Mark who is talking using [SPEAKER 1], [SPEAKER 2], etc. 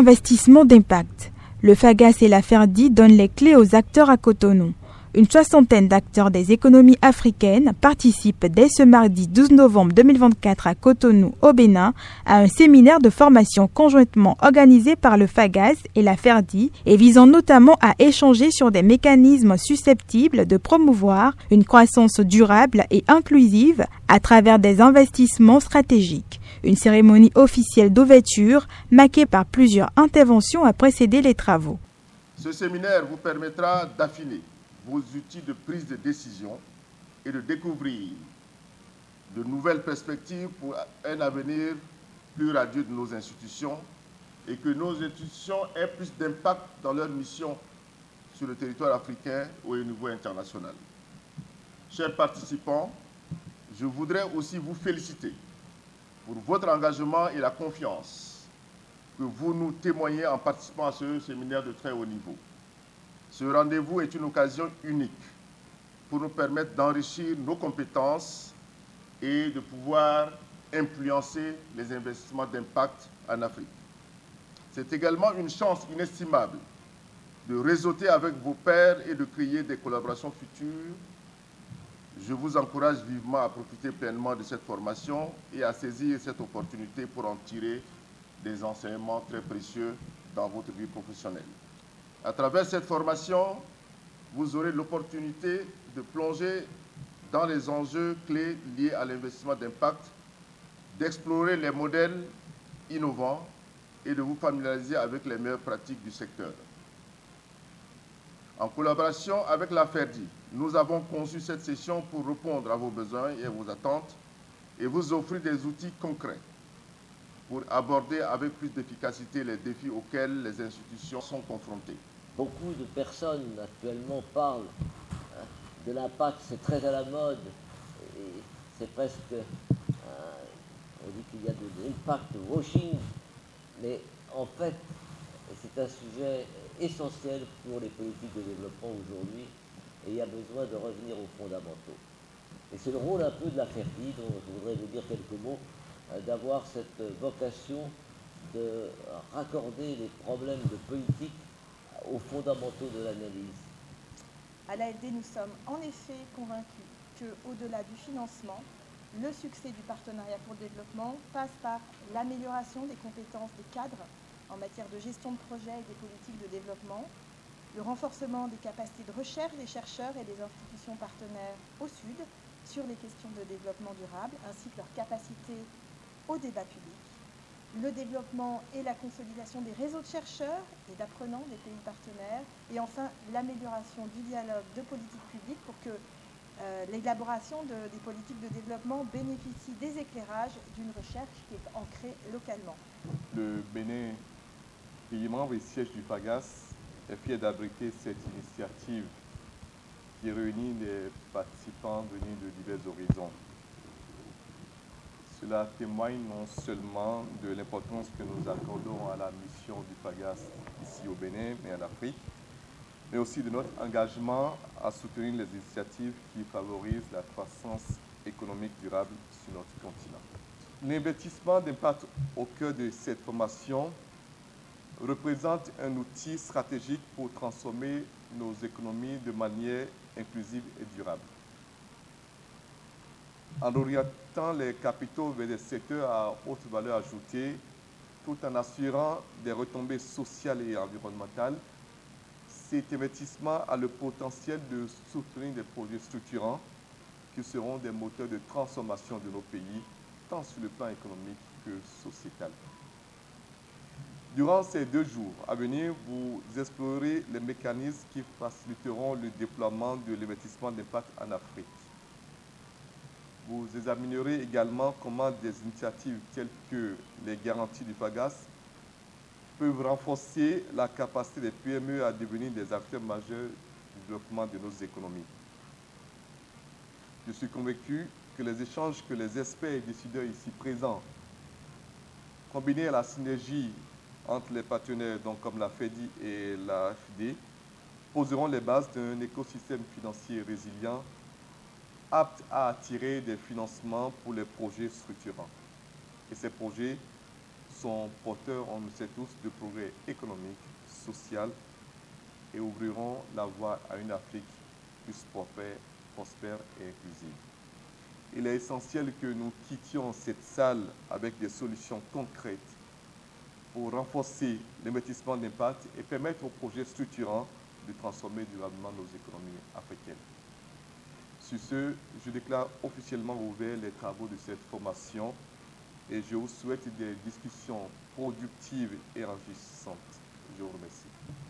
[SPEAKER 1] Investissement d'impact. Le FAGAS et la FERDI donnent les clés aux acteurs à Cotonou. Une soixantaine d'acteurs des économies africaines participent dès ce mardi 12 novembre 2024 à Cotonou, au Bénin, à un séminaire de formation conjointement organisé par le FAGAS et la FERDI et visant notamment à échanger sur des mécanismes susceptibles de promouvoir une croissance durable et inclusive à travers des investissements stratégiques. Une cérémonie officielle d'ouverture marquée par plusieurs interventions a précédé les travaux.
[SPEAKER 2] Ce séminaire vous permettra d'affiner vos outils de prise de décision et de découvrir de nouvelles perspectives pour un avenir plus radieux de nos institutions et que nos institutions aient plus d'impact dans leur mission sur le territoire africain ou au niveau international. Chers participants, je voudrais aussi vous féliciter pour votre engagement et la confiance que vous nous témoignez en participant à ce séminaire de très haut niveau. Ce rendez-vous est une occasion unique pour nous permettre d'enrichir nos compétences et de pouvoir influencer les investissements d'impact en Afrique. C'est également une chance inestimable de réseauter avec vos pairs et de créer des collaborations futures. Je vous encourage vivement à profiter pleinement de cette formation et à saisir cette opportunité pour en tirer des enseignements très précieux dans votre vie professionnelle. À travers cette formation, vous aurez l'opportunité de plonger dans les enjeux clés liés à l'investissement d'impact, d'explorer les modèles innovants et de vous familiariser avec les meilleures pratiques du secteur. En collaboration avec la FERDI, nous avons conçu cette session pour répondre à vos besoins et à vos attentes et vous offrir des outils concrets pour aborder avec plus d'efficacité les défis auxquels les institutions sont confrontées.
[SPEAKER 3] Beaucoup de personnes actuellement parlent de l'impact, c'est très à la mode, et c'est presque, on dit qu'il y a de l'impact washing, mais en fait, c'est un sujet essentiel pour les politiques de développement aujourd'hui, et il y a besoin de revenir aux fondamentaux. Et c'est le rôle un peu de la FERDI, dont je voudrais vous dire quelques mots, d'avoir cette vocation de raccorder les problèmes de politique aux fondamentaux de l'analyse.
[SPEAKER 4] À l'AFD, nous sommes en effet convaincus qu'au-delà du financement, le succès du partenariat pour le développement passe par l'amélioration des compétences des cadres en matière de gestion de projet et des politiques de développement, le renforcement des capacités de recherche des chercheurs et des institutions partenaires au Sud sur les questions de développement durable, ainsi que leur capacité au débat public, le développement et la consolidation des réseaux de chercheurs et d'apprenants des pays partenaires, et enfin l'amélioration du dialogue de politique publique pour que l'élaboration des politiques de développement bénéficie des éclairages d'une recherche qui est ancrée localement.
[SPEAKER 5] Le Bénin, pays membre et siège du FAGAS, est fier d'abriter cette initiative qui réunit des participants venus de divers horizons. Cela témoigne non seulement de l'importance que nous accordons à la mission du FAGAS ici au Bénin et en Afrique, mais aussi de notre engagement à soutenir les initiatives qui favorisent la croissance économique durable sur notre continent. L'investissement d'impact au cœur de cette formation représente un outil stratégique pour transformer nos économies de manière inclusive et durable. En orientant les capitaux vers des secteurs à haute valeur ajoutée, tout en assurant des retombées sociales et environnementales, cet investissement a le potentiel de soutenir des projets structurants qui seront des moteurs de transformation de nos pays, tant sur le plan économique que sociétal. Durant ces 2 jours à venir, vous explorerez les mécanismes qui faciliteront le déploiement de l'investissement d'impact en Afrique. Vous examinerez également comment des initiatives telles que les garanties du FAGAS peuvent renforcer la capacité des PME à devenir des acteurs majeurs du développement de nos économies. Je suis convaincu que les échanges que les experts et décideurs ici présents, combinés à la synergie entre les partenaires comme la FEDI et la FD, poseront les bases d'un écosystème financier résilient apte à attirer des financements pour les projets structurants. Et ces projets sont porteurs, on le sait tous, de progrès économique, social et ouvriront la voie à une Afrique plus prospère et inclusive. Il est essentiel que nous quittions cette salle avec des solutions concrètes pour renforcer l'investissement d'impact et permettre aux projets structurants de transformer durablement nos économies africaines. Sur ce, je déclare officiellement ouverts les travaux de cette formation et je vous souhaite des discussions productives et enrichissantes. Je vous remercie.